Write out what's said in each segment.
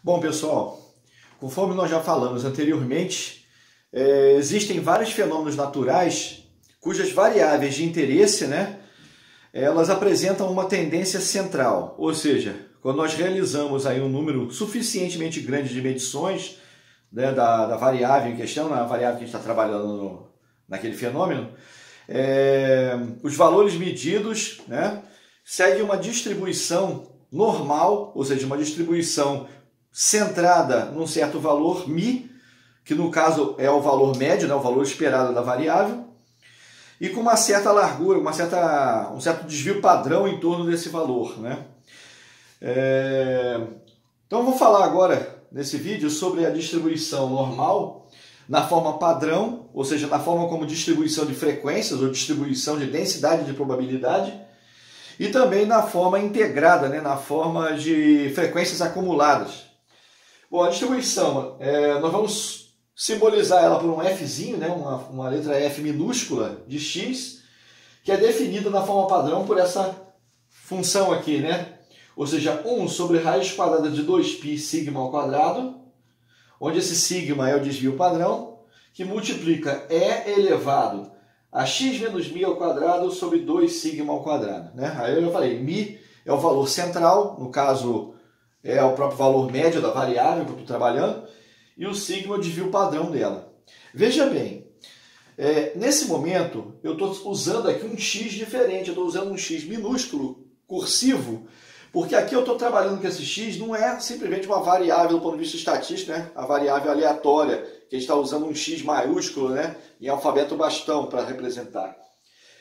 Bom, pessoal, conforme nós já falamos anteriormente, existem vários fenômenos naturais cujas variáveis de interesse, elas apresentam uma tendência central, ou seja, quando nós realizamos aí um número suficientemente grande de medições, da variável em questão, na variável que a gente está trabalhando naquele fenômeno, os valores medidos, seguem uma distribuição normal, ou seja, uma distribuição centrada num certo valor μ, que no caso é o valor médio, o valor esperado da variável, e com uma certa largura, um certo desvio padrão em torno desse valor. Então eu vou falar agora, nesse vídeo, sobre a distribuição normal na forma padrão, ou seja, na forma como distribuição de frequências ou distribuição de densidade de probabilidade, e também na forma integrada, na forma de frequências acumuladas. Bom, a distribuição, nós vamos simbolizar ela por um Fzinho, uma letra F minúscula de x, que é definida na forma padrão por essa função aqui, ou seja, 1 sobre raiz quadrada de 2π sigma ao quadrado, onde esse sigma é o desvio padrão, que multiplica E elevado a x menos μ ao quadrado sobre 2 sigma ao quadrado. Aí eu já falei, μ é o valor central, no caso é o próprio valor médio da variável que eu estou trabalhando, e o sigma é o desvio padrão dela. Veja bem, nesse momento eu estou usando aqui um x diferente, eu estou usando um x minúsculo, cursivo, porque aqui eu estou trabalhando com esse x, não é simplesmente uma variável do ponto de vista estatístico, a variável aleatória, que a gente está usando um x maiúsculo, em alfabeto bastão para representar.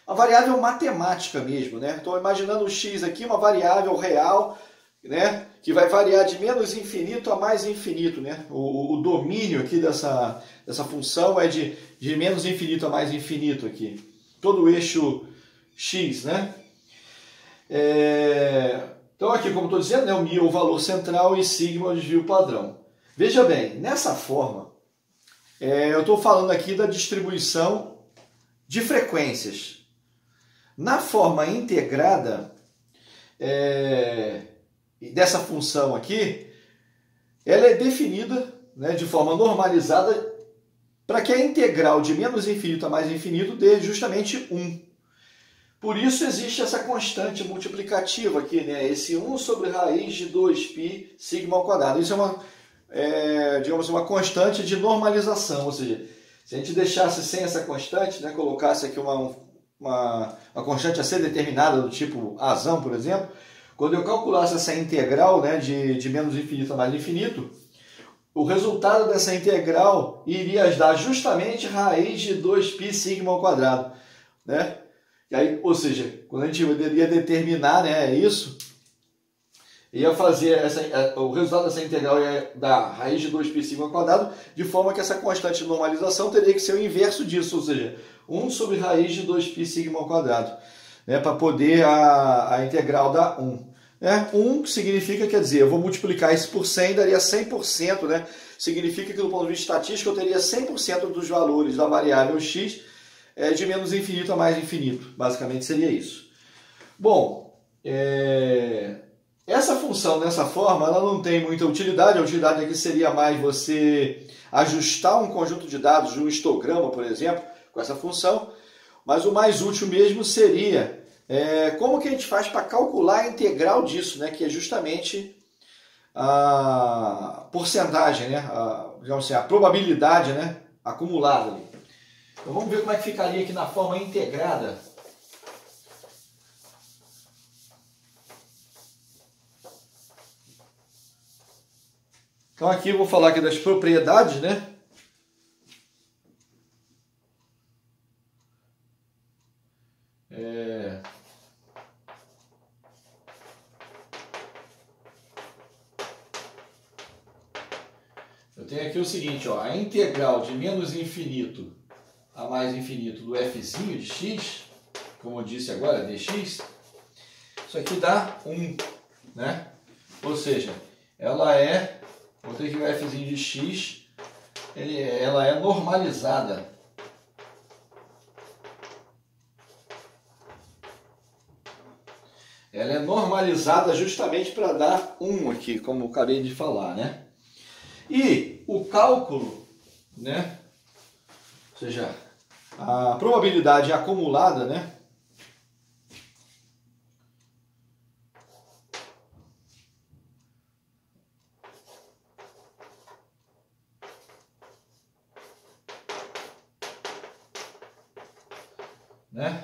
Uma variável matemática mesmo, Estou imaginando o x aqui, uma variável real, que vai variar de menos infinito a mais infinito, O domínio aqui dessa função é de menos infinito a mais infinito aqui. Todo o eixo x, Então aqui, como estou dizendo, o μ é o valor central e sigma é o desvio padrão. Veja bem, nessa forma, eu estou falando aqui da distribuição de frequências. Na forma integrada dessa função aqui, ela é definida de forma normalizada para que a integral de menos infinito a mais infinito dê justamente 1. Por isso existe essa constante multiplicativa aqui, esse 1 sobre raiz de 2π sigma ao quadrado. Isso é digamos, uma constante de normalização, ou seja, se a gente deixasse sem essa constante, colocasse aqui uma constante a ser determinada do tipo azão, por exemplo, quando eu calculasse essa integral de menos infinito a mais infinito, o resultado dessa integral iria dar justamente raiz de 2π sigma ao quadrado. E aí, ou seja, quando a gente ia determinar isso, ia fazer o resultado dessa integral ia dar raiz de 2π sigma ao quadrado, de forma que essa constante de normalização teria que ser o inverso disso, ou seja, 1 sobre raiz de 2π sigma ao quadrado, para poder a integral dar 1. 1 significa, quer dizer, eu vou multiplicar isso por 100, daria 100%, significa que do ponto de vista estatístico eu teria 100% dos valores da variável x de menos infinito a mais infinito. Basicamente seria isso. Bom, essa função dessa forma ela não tem muita utilidade. A utilidade aqui seria mais você ajustar um conjunto de dados de um histograma, por exemplo, com essa função. Mas o mais útil mesmo seria como que a gente faz para calcular a integral disso, que é justamente a porcentagem, digamos assim, a probabilidade acumulada ali. Então vamos ver como é que ficaria aqui na forma integrada. Então aqui eu vou falar aqui das propriedades, Eu tenho aqui o seguinte, a integral de menos infinito a mais infinito do fzinho de x, como eu disse agora, dx, isso aqui dá 1, Ou seja, ela vou ter aqui o fzinho de x, ela é normalizada. Ela é normalizada justamente para dar 1 aqui, como eu acabei de falar, E o cálculo, né? Ou seja, a probabilidade acumulada, né?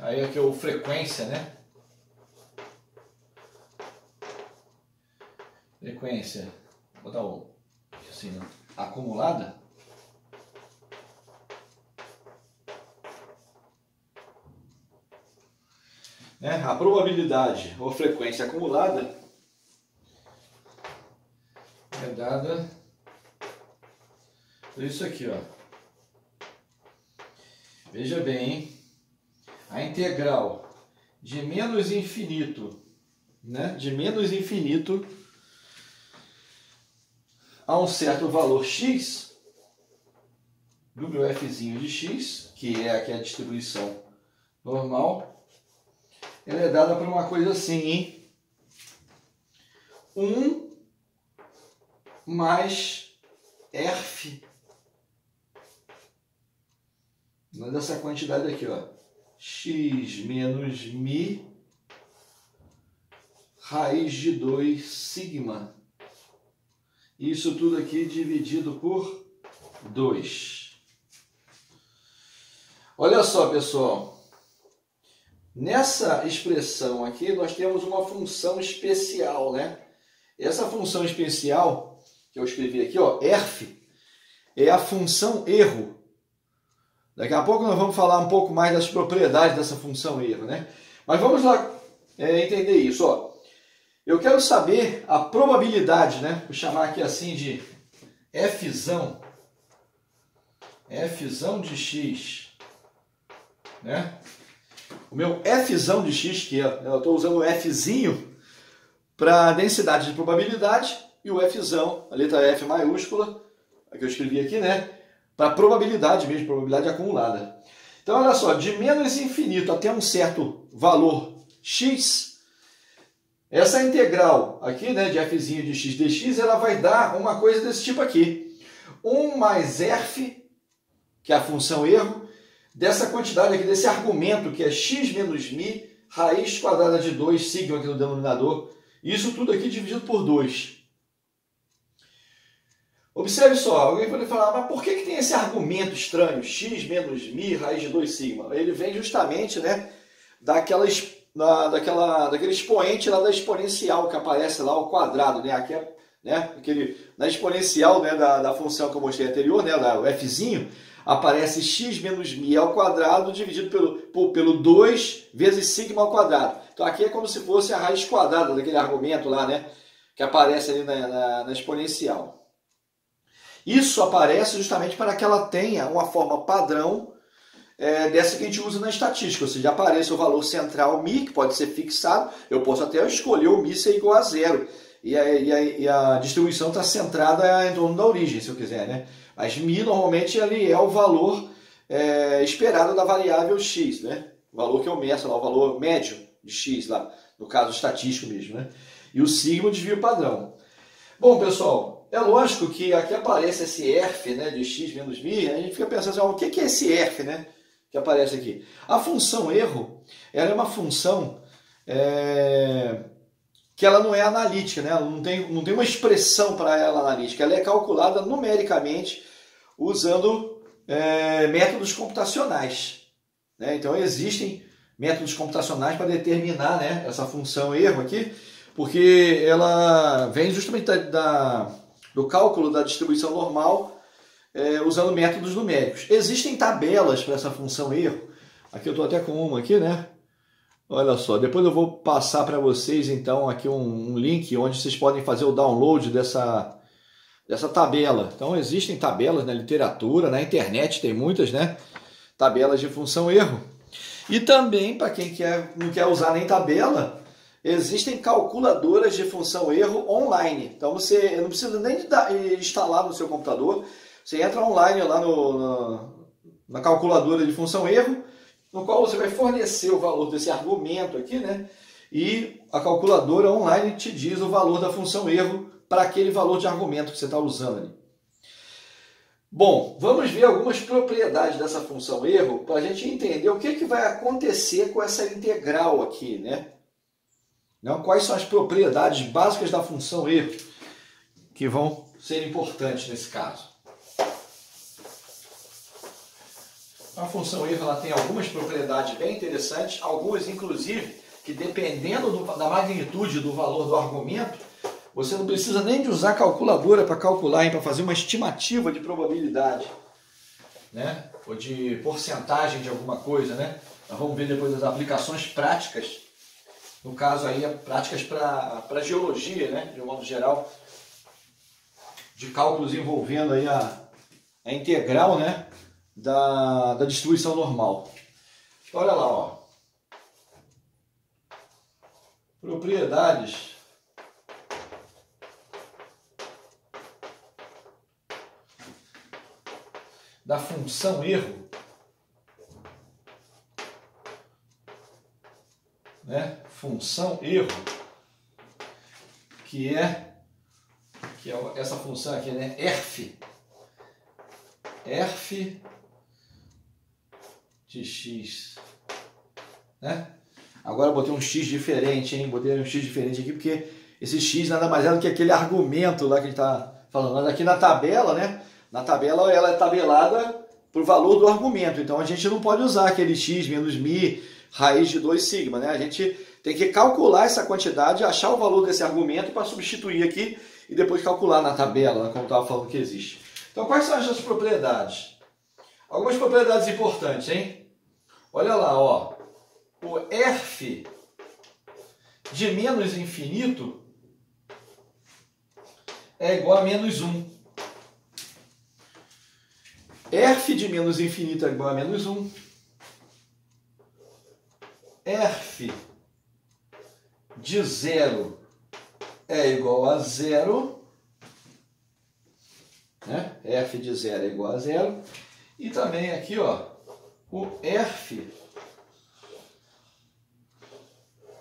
Aí aqui é o frequência, né? Frequência, vou botar o assim, né? Acumulada. Né? A probabilidade ou frequência acumulada é dada por isso aqui, ó. Veja bem, hein? A integral de menos infinito, né? De menos infinito a um certo valor x, do meu fzinho de x, que é aqui a distribuição normal, ela é dada por uma coisa assim, hein? 1 mais erf, dessa quantidade aqui, ó. X menos mi raiz de 2 sigma. Isso tudo aqui dividido por 2. Olha só, pessoal. Nessa expressão aqui nós temos uma função especial, né? Essa função especial que eu escrevi aqui, ó, erf, é a função erro. Daqui a pouco nós vamos falar um pouco mais das propriedades dessa função erro, né? Mas vamos lá entender isso, ó. Eu quero saber a probabilidade, né? Vou chamar aqui assim de fzão de x, né? O meu fzão de x, que eu estou usando o fzinho para densidade de probabilidade e o fzão, a letra F maiúscula, que eu escrevi aqui, né? Para probabilidade mesmo, probabilidade acumulada. Então, olha só, de menos infinito até um certo valor x, essa integral aqui, né, de fzinho de x dx, ela vai dar uma coisa desse tipo aqui. 1 mais erf, que é a função erro, dessa quantidade aqui, desse argumento, que é x menos mi, raiz quadrada de 2, sigma aqui no denominador. Isso tudo aqui dividido por 2. Observe só, alguém pode falar, mas por que tem esse argumento estranho, x menos mi, raiz de 2 sigma? Ele vem justamente, né, daquele expoente lá da exponencial que aparece lá ao quadrado, né? Aqui é, né, na exponencial, né, da função que eu mostrei anterior, né, o fzinho, aparece x menos mi ao quadrado dividido pelo 2 vezes sigma ao quadrado. Então aqui é como se fosse a raiz quadrada daquele argumento lá, né, que aparece ali na exponencial. Isso aparece justamente para que ela tenha uma forma padrão dessa que a gente usa na estatística, ou seja, aparece o valor central mi, que pode ser fixado, eu posso até escolher o mi ser igual a zero, e a distribuição está centrada em torno da origem, se eu quiser, né? Mas mi normalmente ele é o valor esperado da variável x, né? O valor que eu meço lá, o valor médio de x lá, no caso estatístico mesmo, né? E o sigma o desvio padrão. Bom, pessoal, é lógico que aqui aparece esse erf, né, de x menos mi, a gente fica pensando assim, o que é esse erf, né, que aparece aqui? A função erro, ela é uma função que ela não é analítica, né, ela não tem uma expressão para ela analítica, ela é calculada numericamente usando métodos computacionais, né? Então existem métodos computacionais para determinar, né, essa função erro aqui, porque ela vem justamente do cálculo da distribuição normal usando métodos numéricos. Existem tabelas para essa função erro. Aqui eu estou até com uma aqui, né? Olha só, depois eu vou passar para vocês então aqui um link onde vocês podem fazer o download dessa tabela. Então existem tabelas na literatura, na internet tem muitas, né? Tabelas de função erro. E também, para quem não quer usar nem tabela, existem calculadoras de função erro online. Então você não precisa nem instalar no seu computador. Você entra online lá na calculadora de função erro, no qual você vai fornecer o valor desse argumento aqui, né? E a calculadora online te diz o valor da função erro para aquele valor de argumento que você está usando ali. Bom, vamos ver algumas propriedades dessa função erro para a gente entender o que vai acontecer com essa integral aqui, né? Não, quais são as propriedades básicas da função erro que vão ser importantes nesse caso. A função erro ela tem algumas propriedades bem interessantes, algumas inclusive que dependendo da magnitude do valor do argumento, você não precisa nem de usar calculadora para calcular, para fazer uma estimativa de probabilidade, né? Ou de porcentagem de alguma coisa, né? Nós vamos ver depois as aplicações práticas, no caso aí, práticas para geologia, né? De um modo geral, de cálculos envolvendo aí a integral, né? Da distribuição normal. Olha lá, ó. Propriedades da função erro, né? Função erro, que é essa função aqui, né? Erf de x, né? Agora eu botei um x diferente, hein? Botei um x diferente aqui porque esse x nada mais é do que aquele argumento lá que a gente está falando. Aqui na tabela, né? Na tabela ela é tabelada por valor do argumento, então a gente não pode usar aquele x menos mi raiz de 2 sigma, né? A gente tem que calcular essa quantidade, achar o valor desse argumento para substituir aqui e depois calcular na tabela, né? Como eu estava falando que existe. Então quais são essas propriedades? Algumas propriedades importantes, hein? Olha lá, ó. O Erf de menos infinito é igual a menos 1. Erf de menos infinito é igual a menos 1. Erf de 0 é igual a 0. Né? Erf de 0 é igual a 0. E também aqui, ó, o Erf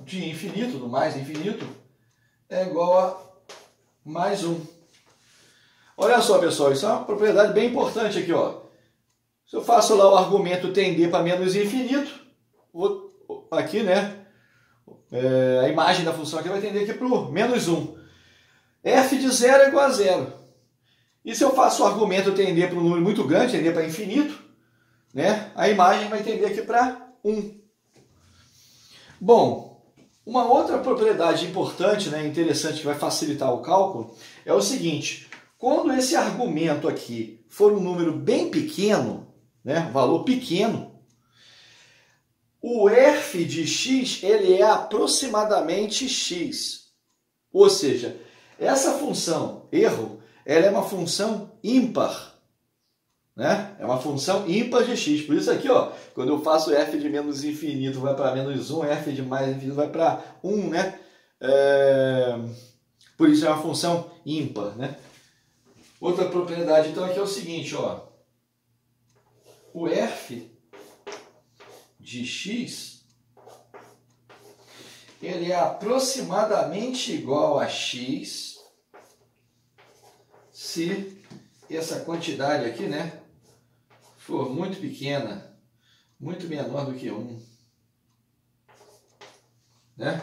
de infinito, do mais infinito, é igual a mais 1. Olha só, pessoal, isso é uma propriedade bem importante aqui, ó. Se eu faço lá o argumento tender para menos infinito, aqui, né, a imagem da função aqui vai tender aqui para o menos 1. F de 0 é igual a 0. E se eu faço o argumento tender para um número muito grande, tender para infinito, né, a imagem vai tender aqui para 1. Bom, uma outra propriedade importante, né, interessante, que vai facilitar o cálculo, é o seguinte: quando esse argumento aqui for um número bem pequeno, né, um valor pequeno, o Erf de x ele é aproximadamente x. Ou seja, essa função erro ela é uma função ímpar. Né? É uma função ímpar de x. Por isso aqui, ó, quando eu faço f de menos infinito vai para menos 1, f de mais infinito vai para 1, né? Por isso é uma função ímpar, né? Outra propriedade, então, aqui é o seguinte, ó. O f de x ele é aproximadamente igual a x se essa quantidade aqui, né, for muito pequena, muito menor do que 1. Né?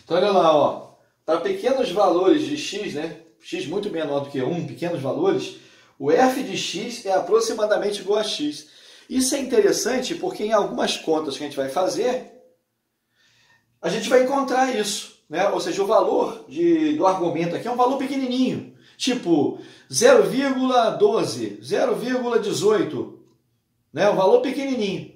Então, olha lá, ó, para pequenos valores de x, né, x muito menor do que 1, pequenos valores, o f de x é aproximadamente igual a x. Isso é interessante porque em algumas contas que a gente vai fazer, a gente vai encontrar isso, né? Ou seja, o valor do argumento aqui é um valor pequenininho, tipo 0,12, 0,18, né? Um valor pequenininho,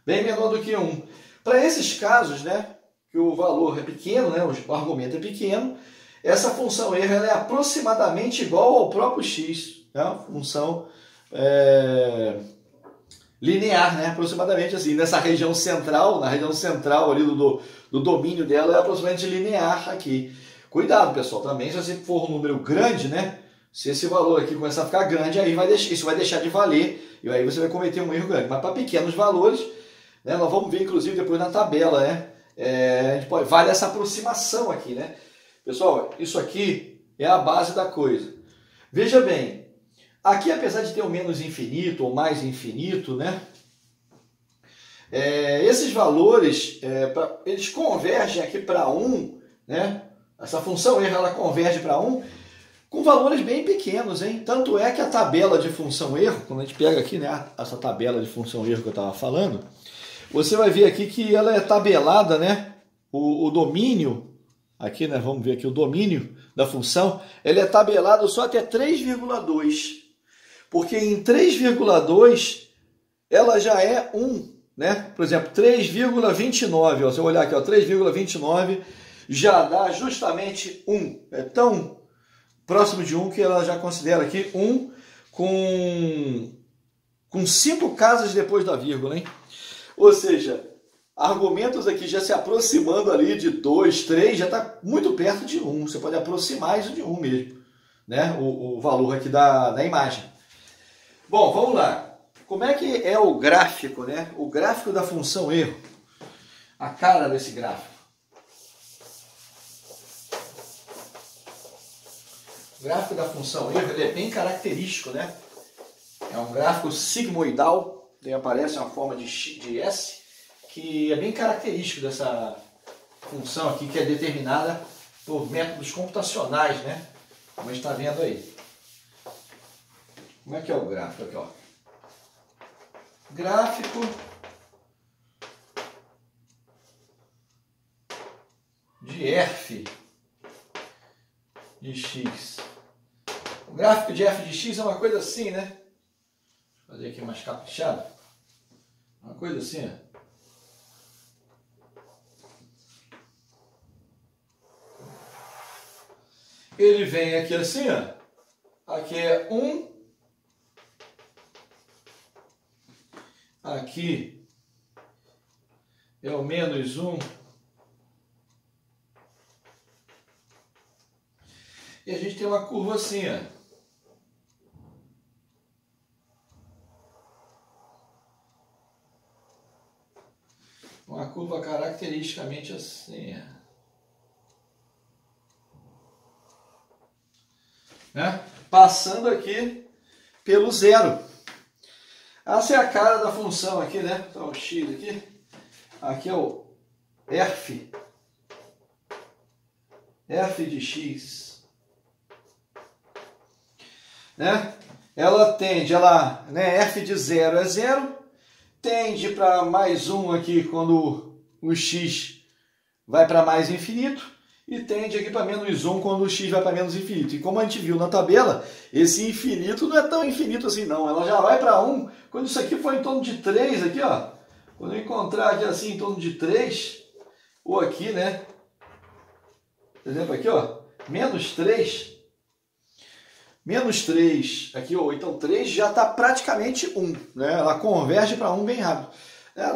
bem menor do que 1. Para esses casos, né, que o valor é pequeno, né, o argumento é pequeno, essa função erro ela é aproximadamente igual ao próprio x, né? Uma função linear, né? Aproximadamente assim, nessa região central, na região central ali do domínio dela é aproximadamente linear aqui. Cuidado, pessoal, também se você for um número grande, né? Se esse valor aqui começar a ficar grande, aí isso vai deixar de valer e aí você vai cometer um erro grande. Mas para pequenos valores, né, nós vamos ver inclusive depois na tabela, né? A gente vale essa aproximação aqui, né? Pessoal, isso aqui é a base da coisa. Veja bem, Aqui, apesar de ter o menos infinito ou mais infinito, né? Esses valores, eles convergem aqui para 1, né? Essa função erro, ela converge para 1 com valores bem pequenos, hein? Tanto é que a tabela de função erro, quando a gente pega aqui, né, essa tabela de função erro que eu estava falando, você vai ver aqui que ela é tabelada, né? O domínio, aqui, né? Vamos ver aqui o domínio da função, ele é tabelado só até 3,2. Porque em 3,2 ela já é 1, né? Por exemplo, 3,29, ó, se eu olhar aqui, ó, 3,29 já dá justamente 1. É tão próximo de 1 que ela já considera aqui 1 com 5 casas depois da vírgula, hein? Ou seja, argumentos aqui já se aproximando ali de 2, 3, já está muito perto de 1. Você pode aproximar isso de 1 mesmo, né? O valor aqui da imagem. Bom, vamos lá. Como é que é o gráfico, né? O gráfico da função erro. A cara desse gráfico. O gráfico da função erro, ele é bem característico, né? É um gráfico sigmoidal, daí aparece uma forma de S, que é bem característico dessa função aqui, que é determinada por métodos computacionais, né? Como a gente está vendo aí. Como é que é o gráfico aqui, ó? Gráfico de f de x. O gráfico de f de x é uma coisa assim, né? Vou fazer aqui mais caprichado. Uma coisa assim, ó. Ele vem aqui assim, ó. Aqui é 1. Aqui é o menos 1. E a gente tem uma curva assim, ó. Uma curva caracteristicamente assim, ó. Né? Passando aqui pelo zero. Essa é a cara da função aqui, né? Então, o x aqui. Aqui é o f. F de x. Né? Ela tende, né? F de 0 é 0. Tende para mais 1 aqui quando o x vai para mais infinito. E tende aqui para menos 1 quando o x vai para menos infinito. E como a gente viu na tabela, esse infinito não é tão infinito assim não. Ela já vai para 1. Quando isso aqui for em torno de 3, aqui, ó. Quando eu encontrar aqui assim em torno de 3, ou aqui, né? Por exemplo, aqui, ó. Menos 3. Menos 3 aqui, ó. Então 3 já está praticamente 1. Né? Ela converge para 1 bem rápido.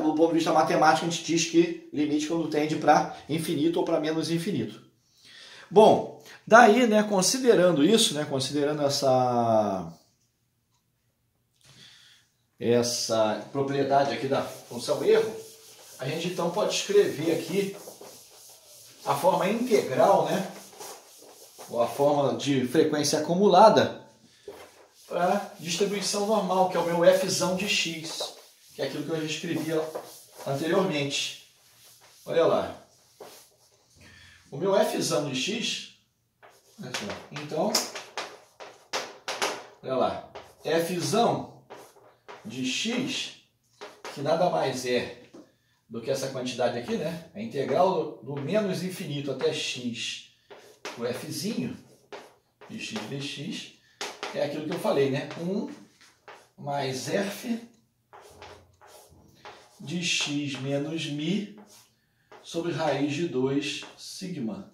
Do ponto de vista matemático, a gente diz que limite quando tende para infinito ou para menos infinito. Bom, daí, né, considerando isso, né, considerando essa propriedade aqui da função erro, a gente então pode escrever aqui a forma integral, né, ou a forma de frequência acumulada para distribuição normal, que é o meu fzão de x. Que é aquilo que eu já escrevi anteriormente. Olha lá. O meu fzão de x, então, olha lá, fzão de x, que nada mais é do que essa quantidade aqui, né? A integral do menos infinito até x, o fzinho de x dx, é aquilo que eu falei, né? 1 mais f de x menos μ sobre raiz de 2 sigma.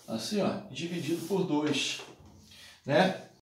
Assim, ó, dividido por 2. Né?